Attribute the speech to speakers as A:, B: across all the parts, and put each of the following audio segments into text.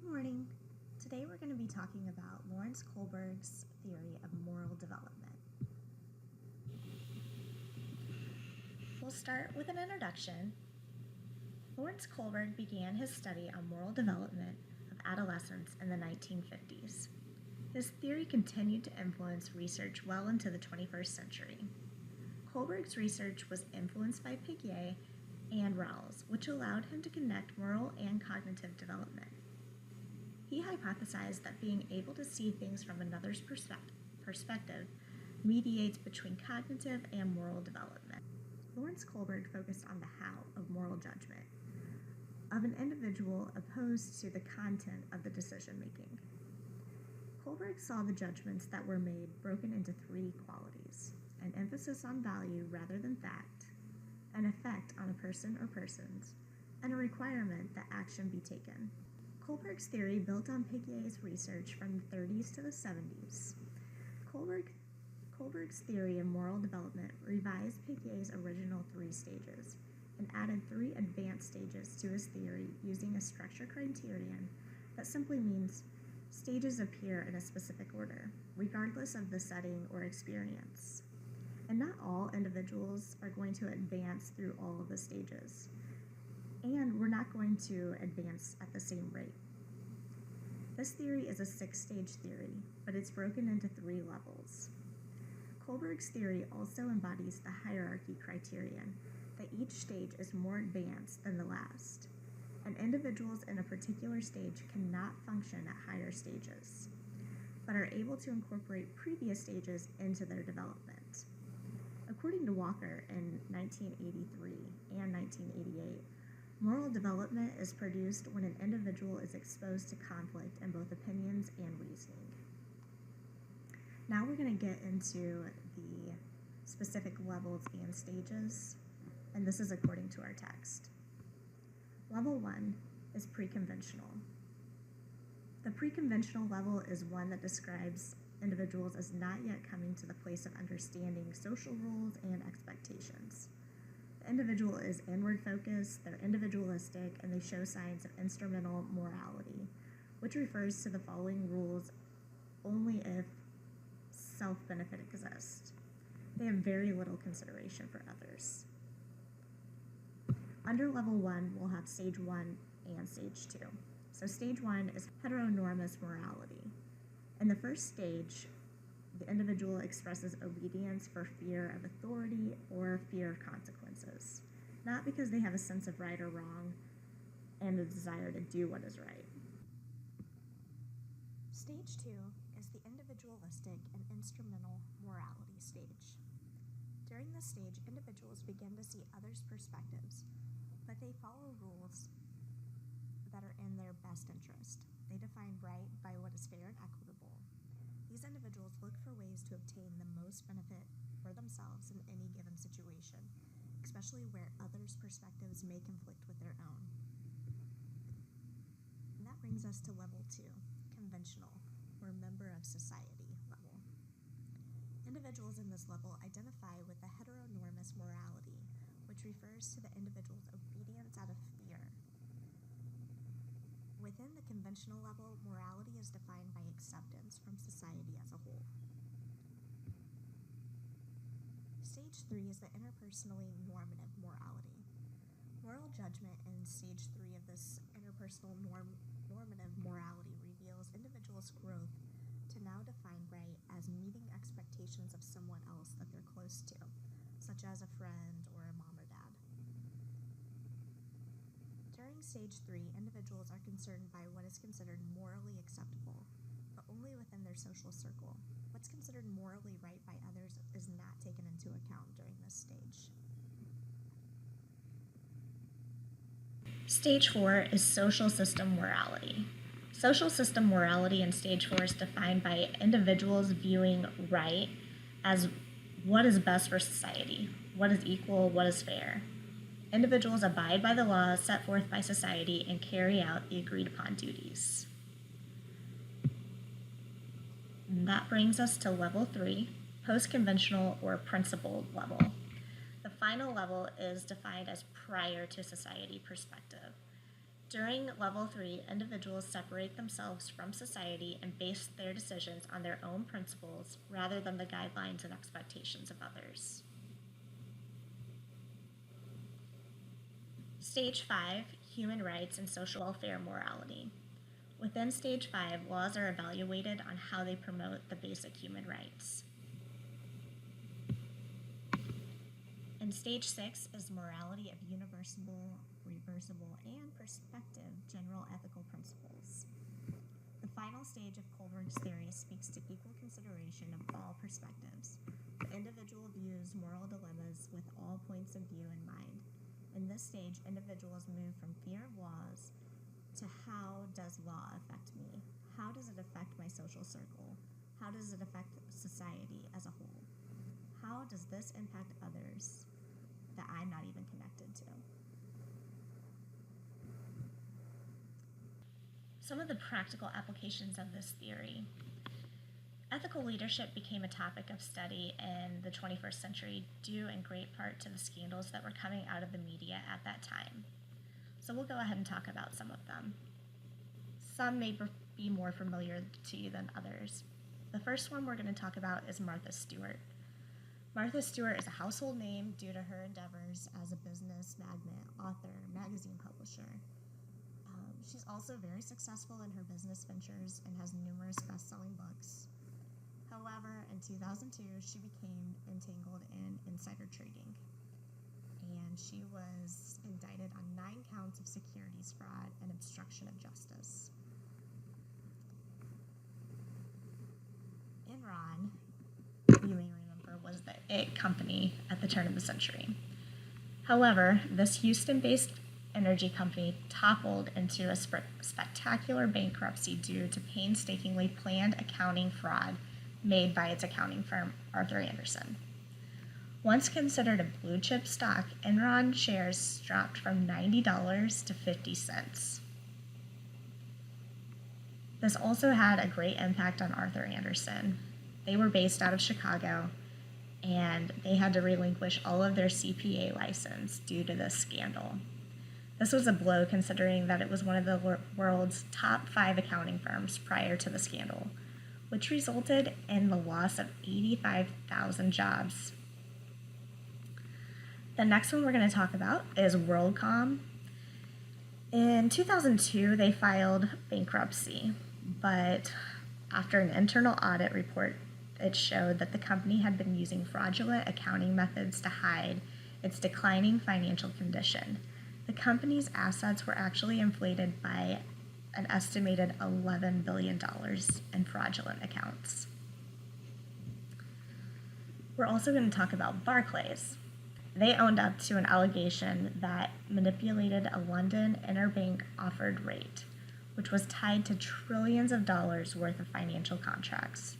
A: Good morning. Today we're going to be talking about Lawrence Kohlberg's theory of moral development. We'll start with an introduction. Lawrence Kohlberg began his study on moral development of adolescents in the 1950s. His theory continued to influence research well into the 21st century. Kohlberg's research was influenced by Piaget and Rawls, which allowed him to connect moral and cognitive development. He hypothesized that being able to see things from another's perspective mediates between cognitive and moral development. Lawrence Kohlberg focused on the how of moral judgment of an individual opposed to the content of the decision making. Kohlberg saw the judgments that were made broken into three qualities: an emphasis on value rather than fact, an effect on a person or persons, and a requirement that action be taken. Kohlberg's theory built on Piaget's research from the 30s to the 70s. Kohlberg's theory of moral development revised Piaget's original 3 stages and added 3 advanced stages to his theory using a structure criterion that simply means stages appear in a specific order, regardless of the setting or experience. And not all individuals are going to advance through all of the stages. And we're not going to advance at the same rate. This theory is a 6-stage theory, but it's broken into 3 levels. Kohlberg's theory also embodies the hierarchy criterion that each stage is more advanced than the last, and individuals in a particular stage cannot function at higher stages, but are able to incorporate previous stages into their development. According to Walker in 1983 and 1988, moral development is produced when an individual is exposed to conflict in both opinions and reasoning. Now we're going to get into the specific levels and stages, and this is according to our text. Level 1 is pre-conventional. The pre-conventional level is one that describes individuals as not yet coming to the place of understanding social rules and expectations. The individual is inward focused, they're individualistic, and they show signs of instrumental morality, which refers to the following rules only if self-benefit exists. They have very little consideration for others. Under level 1, we'll have stage 1 and stage 2. So stage 1 is heteronormous morality. In the first stage, the individual expresses obedience for fear of authority or fear of consequences, not because they have a sense of right or wrong and a desire to do what is right. Stage 2 is the individualistic and instrumental morality stage. During this stage, individuals begin to see others' perspectives, but they follow rules that are in their best interest. They define right by what is fair and equitable. These individuals look for ways to obtain the most benefit for themselves in any given situation, especially where others' perspectives may conflict with their own. And that brings us to level 2, conventional, or member of society level. Individuals in this level identify with the heteronormous morality, which refers to the individual's obedience out of fear. Within the conventional level, morality is defined by acceptance from society as a whole. Stage 3 is the interpersonally normative morality. Moral judgment in stage 3 of this interpersonal normative morality reveals individuals' growth to now define right as meeting expectations of someone else that they're close to, such as a friend or a mom or dad. During stage 3, individuals are concerned by what is considered morally acceptable, but only within their social circle. What's considered morally right by others is not taken into account during this stage. Stage 4 is social system morality. Social system morality in stage 4 is defined by individuals viewing right as what is best for society, what is equal, what is fair. Individuals abide by the laws set forth by society and carry out the agreed upon duties. And that brings us to level 3, post-conventional or principled level. The final level is defined as prior to society perspective. During level 3, individuals separate themselves from society and base their decisions on their own principles rather than the guidelines and expectations of others. Stage 5, human rights and social welfare morality. Within Stage 5, laws are evaluated on how they promote the basic human rights. And Stage 6 is morality of universal, reversible, and prospective general ethical principles. The final stage of Kohlberg's theory speaks to equal consideration of all perspectives. The individual views moral dilemmas with all points of view in mind. In this stage, individuals move from fear of laws to how does law affect me? How does it affect my social circle? How does it affect society as a whole? How does this impact others that I'm not even connected to? Some of the practical applications of this theory. Ethical leadership became a topic of study in the 21st century due in great part to the scandals that were coming out of the media at that time. So we'll go ahead and talk about some of them. Some may be more familiar to you than others. The first one we're going to talk about is Martha Stewart. Martha Stewart is a household name due to her endeavors as a business magnate, author, magazine publisher. She's also very successful in her business ventures and has numerous best-selling books. However, in 2002, she became entangled in insider trading, and she was indicted on 9 counts of securities fraud and obstruction of justice. Enron, you may remember, was the IT company at the turn of the century. However, this Houston-based energy company toppled into a spectacular bankruptcy due to painstakingly planned accounting fraud made by its accounting firm, Arthur Andersen. Once considered a blue chip stock, Enron shares dropped from $90 to 50 cents. This also had a great impact on Arthur Andersen. They were based out of Chicago, and they had to relinquish all of their CPA license due to this scandal. This was a blow considering that it was one of the world's top 5 accounting firms prior to the scandal, which resulted in the loss of 85,000 jobs. The next one we're going to talk about is WorldCom. In 2002, they filed bankruptcy, but after an internal audit report, it showed that the company had been using fraudulent accounting methods to hide its declining financial condition. The company's assets were actually inflated by an estimated $11 billion in fraudulent accounts. We're also going to talk about Barclays. They owned up to an allegation that manipulated a London interbank offered rate, which was tied to trillions of dollars worth of financial contracts.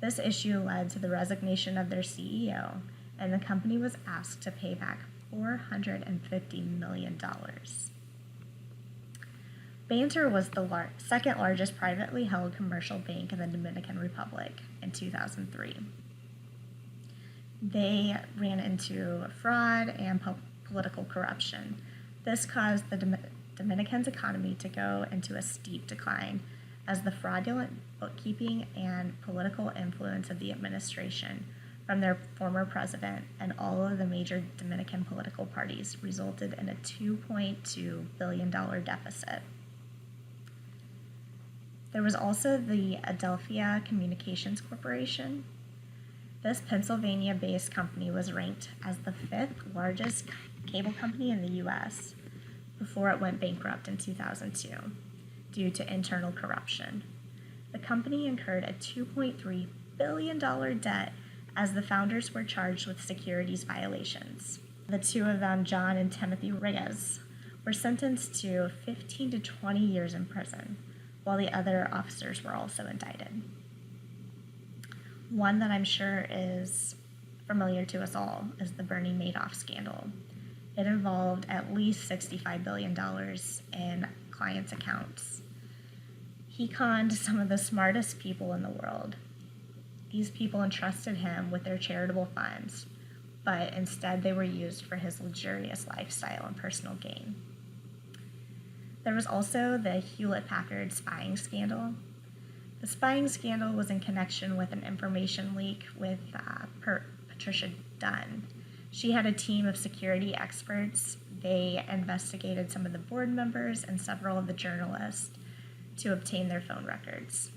A: This issue led to the resignation of their CEO, and the company was asked to pay back $450 million. Banter was the second largest privately held commercial bank in the Dominican Republic in 2003. They ran into fraud and political corruption. This caused the Dominican's economy to go into a steep decline as the fraudulent bookkeeping and political influence of the administration from their former president and all of the major Dominican political parties resulted in a $2.2 billion deficit. There was also the Adelphia Communications Corporation. This Pennsylvania-based company was ranked as the 5th largest cable company in the U.S. before it went bankrupt in 2002 due to internal corruption. The company incurred a $2.3 billion debt as the founders were charged with securities violations. The two of them, John and Timothy Reyes, were sentenced to 15 to 20 years in prison, while the other officers were also indicted. One that I'm sure is familiar to us all is the Bernie Madoff scandal. It involved at least $65 billion in clients' accounts. He conned some of the smartest people in the world. These people entrusted him with their charitable funds, but instead they were used for his luxurious lifestyle and personal gain. There was also the Hewlett-Packard spying scandal. The spying scandal was in connection with an information leak with Patricia Dunn. She had a team of security experts. They investigated some of the board members and several of the journalists to obtain their phone records.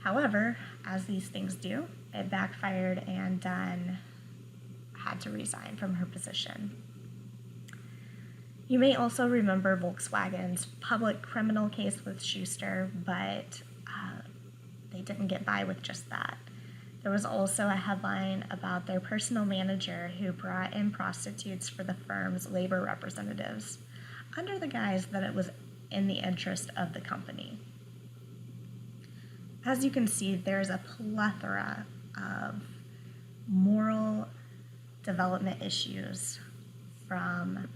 A: However, as these things do, it backfired and Dunn had to resign from her position. You may also remember Volkswagen's public criminal case with Schuster, but they didn't get by with just that. There was also a headline about their personal manager who brought in prostitutes for the firm's labor representatives under the guise that it was in the interest of the company. As you can see, there's a plethora of moral development issues from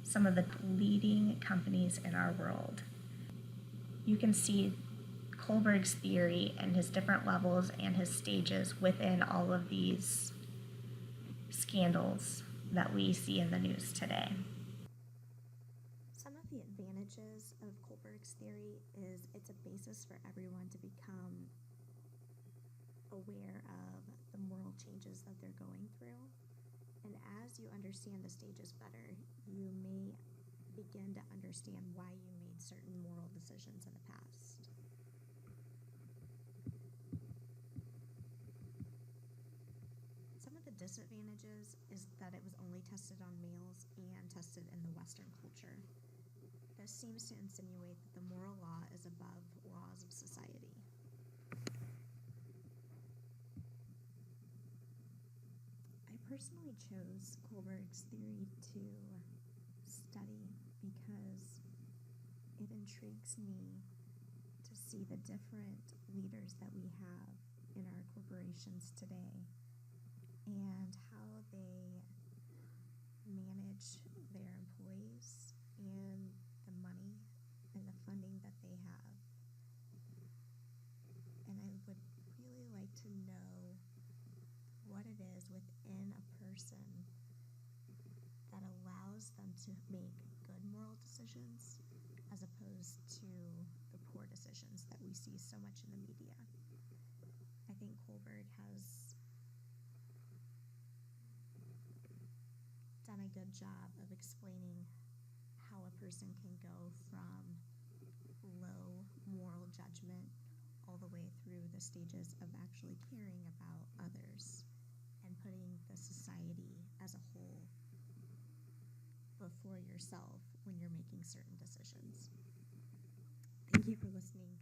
A: some of the leading companies in our world. You can see Kohlberg's theory and his different levels and his stages within all of these scandals that we see in the news today. Some of the advantages of Kohlberg's theory is it's a basis for everyone to become aware of the moral changes that they're going through. And as you understand the stages better, you may begin to understand why you made certain moral decisions in the past. Some of the disadvantages is that it was only tested on males and tested in the Western culture. This seems to insinuate that the moral law is above laws of society. I personally chose Kohlberg's theory to study because it intrigues me to see the different leaders that we have in our corporations today and how they manage their employees and the money and the funding that they have. And I would really like to know what it is within a person that allows them to make good moral decisions as opposed to the poor decisions that we see so much in the media. I think Kohlberg has done a good job of explaining how a person can go from low moral judgment all the way through the stages of actually caring about others and putting the society as a whole before yourself when you're making certain decisions. Thank you for listening.